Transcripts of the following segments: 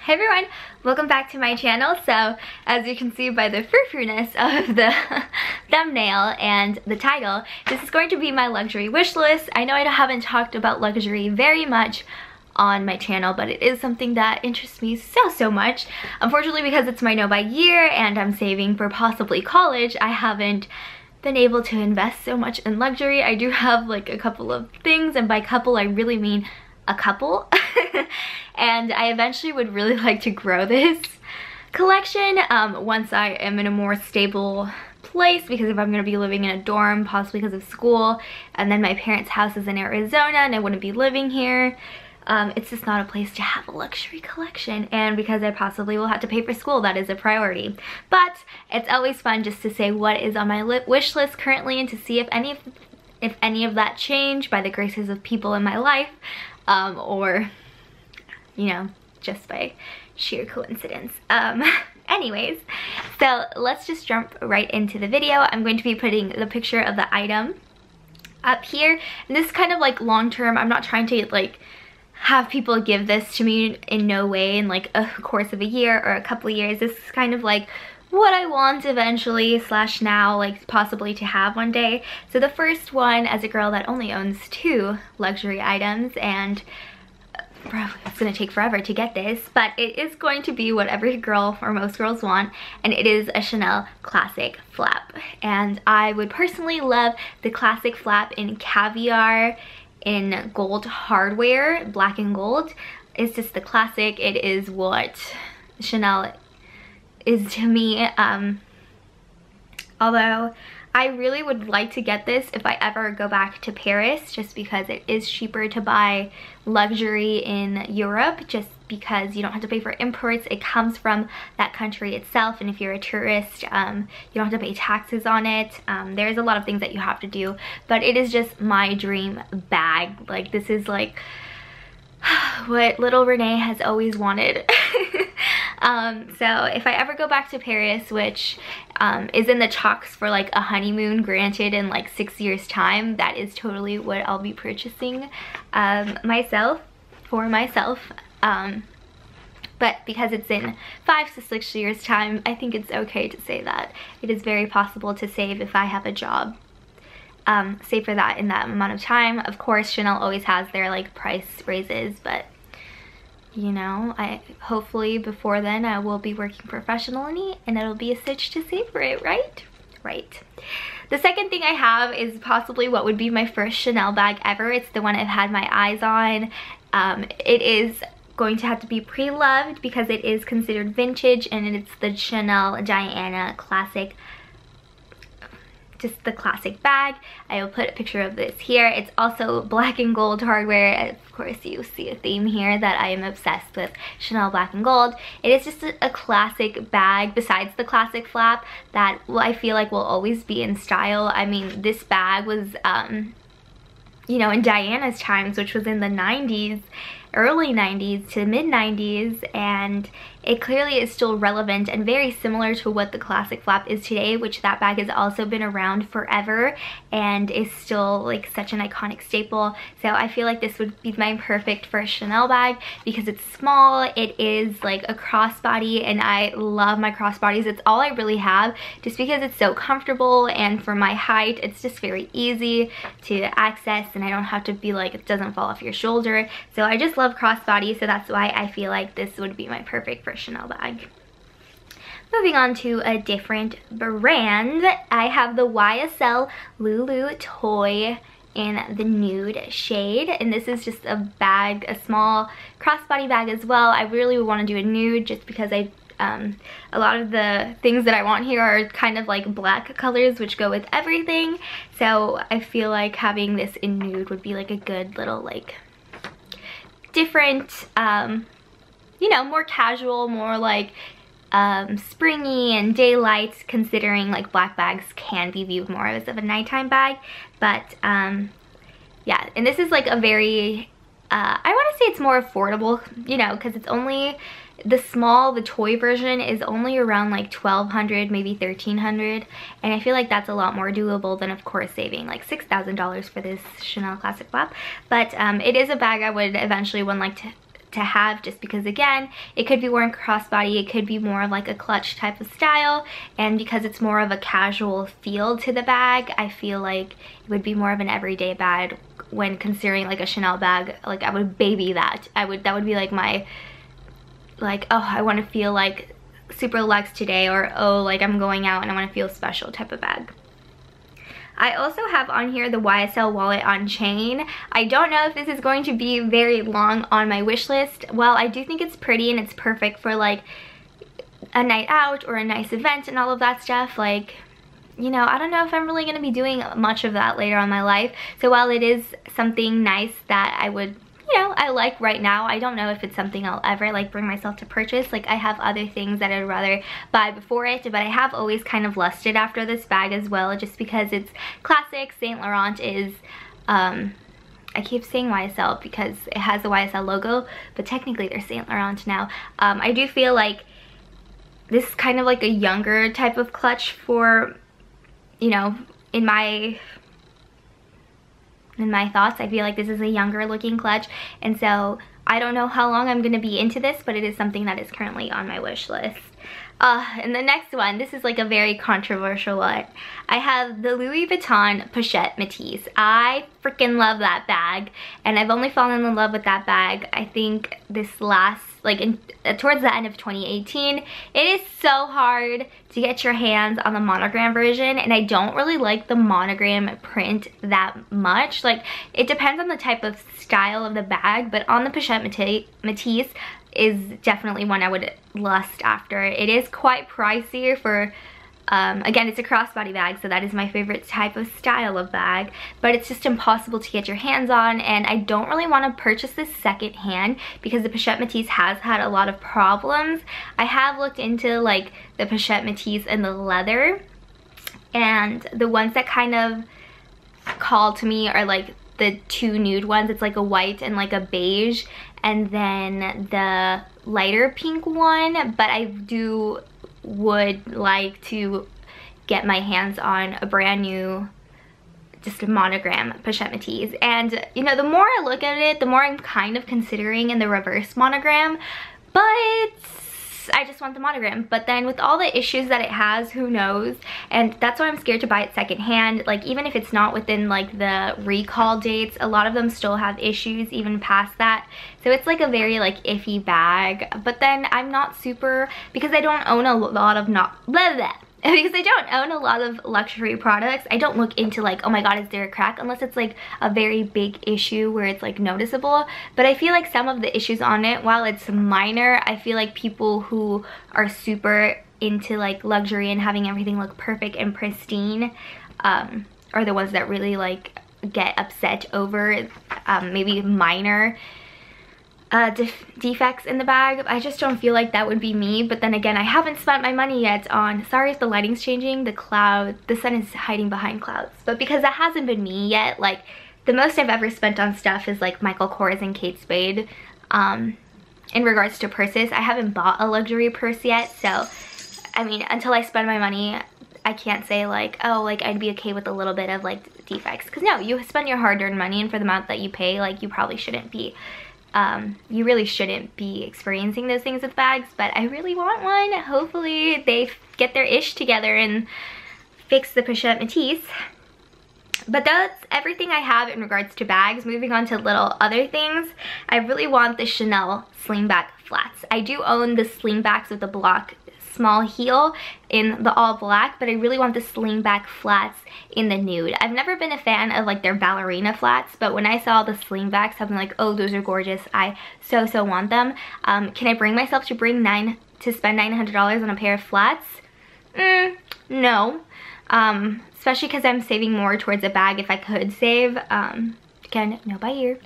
Hey everyone, welcome back to my channel. So as you can see by the frou-frou-ness of the thumbnail and the title, this is going to be my luxury wish list. I know I haven't talked about luxury very much on my channel, but it is something that interests me so much. Unfortunately, because it's my no-buy year and I'm saving for possibly college, I haven't been able to invest so much in luxury. I do have like a couple of things, and by couple I really mean a couple. And I eventually would really like to grow this collection once I am in a more stable place, because if I'm going to be living in a dorm, possibly because of school, and then my parents' house is in Arizona and I wouldn't be living here, it's just not a place to have a luxury collection. And because I possibly will have to pay for school, that is a priority. But it's always fun just to say what is on my wish list currently, and to see if any of that changed by the graces of people in my life, or you know, just by sheer coincidence. Anyways, so let's just jump right into the video. I'm going to be putting the picture of the item up here, and this is kind of like long term. I'm not trying to like have people give this to me in no way in like a course of a year or a couple of years. This is kind of like what I want eventually / now, like possibly to have one day. So the first one, as a girl that only owns 2 luxury items, and probably it's gonna take forever to get this, but it is going to be what every girl or most girls want, and it is a Chanel classic flap. And I would personally love the classic flap in caviar, in gold hardware, black and gold. It's just the classic. It is what Chanel is to me. Although I really would like to get this if I ever go back to Paris, just because it is cheaper to buy luxury in Europe, just because you don't have to pay for imports. It comes from that country itself, and if you're a tourist, you don't have to pay taxes on it. There's a lot of things that you have to do, but it is just my dream bag. Like, this is like what little Renee has always wanted. So if I ever go back to Paris, which is in the talks for like a honeymoon, granted in like 6 years time, that is totally what I'll be purchasing for myself. But because it's in 5 to 6 years time, I think it's okay to say that. It is very possible to save if I have a job. Save for that in that amount of time. Of course, Chanel always has their like price raises, but you know, hopefully before then I will be working professionally, and it'll be a stitch to save for it, right? Right. The second thing I have is possibly what would be my first Chanel bag ever. It's the one I've had my eyes on. It is going to have to be pre-loved because it is considered vintage, and it's the Chanel Diana classic, just the classic bag. I will put a picture of this here. It's also black and gold hardware. Of course, you see a theme here that I am obsessed with Chanel black and gold. It is just a classic bag, besides the classic flap, that I feel like will always be in style. I mean, this bag was, you know, in Diana's times, which was in the 90s, early 90s to mid 90s, and it clearly is still relevant and very similar to what the classic flap is today, which that bag has also been around forever and is still like such an iconic staple. So I feel like this would be my perfect first Chanel bag because it's small, it is like a crossbody, and I love my crossbodies. It's all I really have, just because it's so comfortable, and for my height it's just very easy to access, and I don't have to be like, it doesn't fall off your shoulder. So I just love crossbody, so that's why I feel like this would be my perfect first Chanel bag. Moving on to a different brand, I have the YSL Lulu Toy in the nude shade, and this is just a bag, a small crossbody bag as well. I really would want to do a nude just because a lot of the things that I want here are kind of like black colors, which go with everything, so I feel like having this in nude would be like a good little like different, you know, more casual, more like springy and daylight, considering like black bags can be viewed more as of a nighttime bag. But yeah, and this is like a very I want to say it's more affordable, you know, because it's only the toy version is only around like $1,200, maybe $1,300, and I feel like that's a lot more doable than, of course, saving like $6,000 for this Chanel classic flap. But it is a bag I would eventually like to have, just because again, it could be worn crossbody, it could be more of like a clutch type of style, and because it's more of a casual feel to the bag, I feel like it would be more of an everyday bag when considering like a Chanel bag. Like I would baby that. That would be like my, like, oh, I want to feel like super luxe today, or oh, like I'm going out and I want to feel special type of bag. I also have on here the YSL wallet on chain. I don't know if this is going to be very long on my wish list. Well, I do think it's pretty and it's perfect for like a night out or a nice event and all of that stuff. Like, you know, I don't know if I'm really going to be doing much of that later on in my life. So while it is something nice that I would, you know, I like right now, I don't know if it's something I'll ever like bring myself to purchase. Like I have other things that I'd rather buy before it, but I have always kind of lusted after this bag as well, just because it's classic. Saint Laurent is, I keep saying YSL because it has the YSL logo, but technically they're Saint Laurent now. I do feel like this is kind of like a younger type of clutch for, you know, in my thoughts, I feel like this is a younger looking clutch, and so I don't know how long I'm going to be into this, but it is something that is currently on my wish list. And the next one, this is like a very controversial one. I have the Louis Vuitton Pochette Métis. I freaking love that bag, and I've only fallen in love with that bag, I think this last, like towards the end of 2018. It is so hard to get your hands on the monogram version, and I don't really like the monogram print that much. Like it depends on the type of style of the bag, but on the Pochette Métis is definitely one I would lust after. It is quite pricey for, again, it's a crossbody bag, so that is my favorite type of style of bag, but it's just impossible to get your hands on, and I don't really want to purchase this secondhand because the Pochette Métis has had a lot of problems. I have looked into like the Pochette Métis and the leather, and the ones that kind of call to me are like the two nude ones. It's like a white and like a beige, and then the lighter pink one, but I would like to get my hands on a brand new, just a monogram Pochette Métis. And you know, the more I look at it, the more I'm kind of considering in the reverse monogram, but I just want the monogram. But then with all the issues that it has, who knows? And that's why I'm scared to buy it secondhand. Like even if it's not within like the recall dates, a lot of them still have issues even past that. So it's like a very like iffy bag. But then I'm not super, because I don't own a lot of because I don't own a lot of luxury products, I don't look into like, oh my god, is there a crack, unless it's like a very big issue where it's like noticeable. But I feel like some of the issues on it, while it's minor, I feel like people who are super into like luxury and having everything look perfect and pristine are the ones that really like get upset over maybe minor defects in the bag. I just don't feel like that would be me. But then again, I haven't spent my money yet on, sorry if the lighting's changing, the sun is hiding behind clouds, but because that hasn't been me yet, like the most I've ever spent on stuff is like Michael Kors and Kate Spade. In regards to purses, I haven't bought a luxury purse yet, so I mean, until I spend my money, I can't say like, oh, like I'd be okay with a little bit of like defects, because no, you spend your hard-earned money, and for the amount that you pay, like you probably shouldn't be you really shouldn't be experiencing those things with bags. But I really want one. Hopefully they get their ish together and fix the Pochette Métis. But that's everything I have in regards to bags. Moving on to little other things, I really want the Chanel slingback flats. I do own the slingbacks with the block small heel in the all black, but I really want the slingback flats in the nude. I've never been a fan of like their ballerina flats, but when I saw the slingbacks, I'm like, oh, those are gorgeous. I so want them. Can I bring myself to spend $900 on a pair of flats? No. Especially because I'm saving more towards a bag if I could save. Again, no by ear.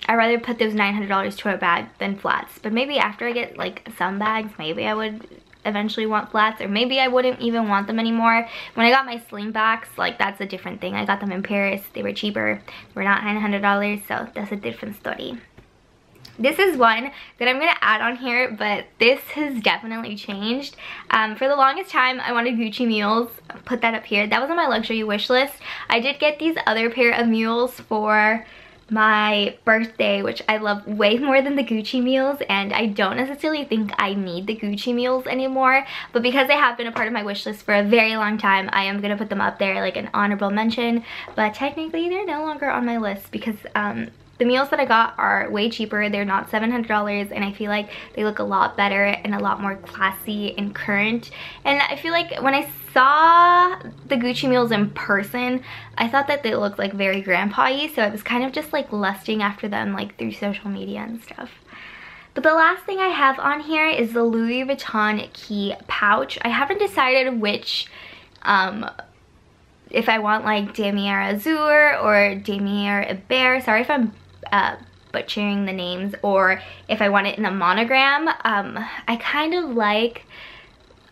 I'd rather put those $900 to a bag than flats. But maybe after I get like some bags, maybe I would eventually want flats, or maybe I wouldn't even want them anymore. When I got my slingbacks, like that's a different thing. I got them in Paris. They were cheaper. They were not $900, so that's a different story. This is one that I'm going to add on here, but this has definitely changed. For the longest time, I wanted Gucci mules. I'll put that up here. That was on my luxury wish list. I did get these other pair of mules for my birthday, which I love way more than the Gucci meals, and I don't necessarily think I need the Gucci meals anymore, but because they have been a part of my wish list for a very long time, I am gonna put them up there like an honorable mention, but technically they're no longer on my list because the meals that I got are way cheaper. They're not $700, and I feel like they look a lot better and a lot more classy and current. And I feel like when I saw the Gucci meals in person, I thought that they looked like very grandpa-y, so I was kind of just like lusting after them like through social media and stuff. But the last thing I have on here is the Louis Vuitton key pouch. I haven't decided which, if I want like Damier Azur or Damier Iber. Sorry if I'm butchering the names, or if I want it in a monogram. I kind of like,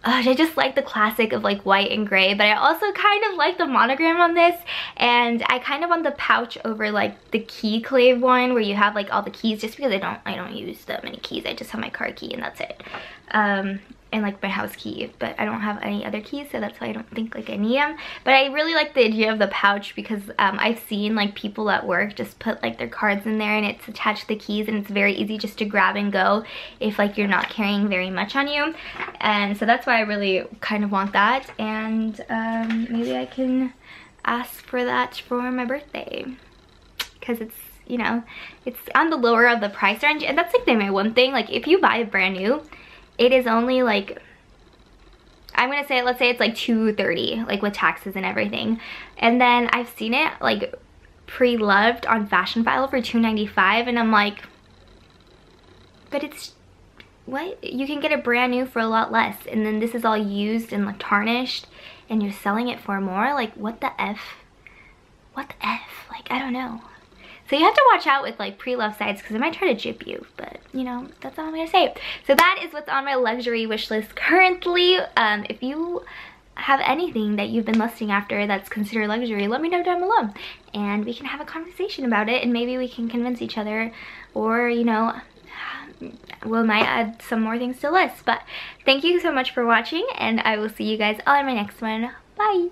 I just like the classic of like white and gray, but I also kind of like the monogram on this, and I kind of want the pouch over like the key clave one where you have like all the keys, just because I don't use that many keys. I just have my car key and that's it. And like my house key, but I don't have any other keys, so that's why I don't think like I need them. But I really like the idea of the pouch because I've seen like people at work just put like their cards in there and it's attached to the keys, and it's very easy just to grab and go if like you're not carrying very much on you. And so that's why I really kind of want that, and maybe I can ask for that for my birthday because it's, you know, it's on the lower of the price range, and that's like my one thing. Like if you buy it brand new, it is only like, I'm gonna say, let's say it's like $230, like with taxes and everything. And then I've seen it like pre-loved on Fashion File for $295, and I'm like, but it's, what? You can get it brand new for a lot less, and then this is all used and like tarnished, and you're selling it for more? Like what the F? What the F? Like, I don't know. So you have to watch out with like pre-loved sites because it might try to jip you, but you know, that's all I'm gonna say. So that is what's on my luxury wish list currently. If you have anything that you've been lusting after that's considered luxury, let me know down below and we can have a conversation about it, and maybe we can convince each other, or you know, we might add some more things to the list. But thank you so much for watching, and I will see you guys all in my next one. Bye!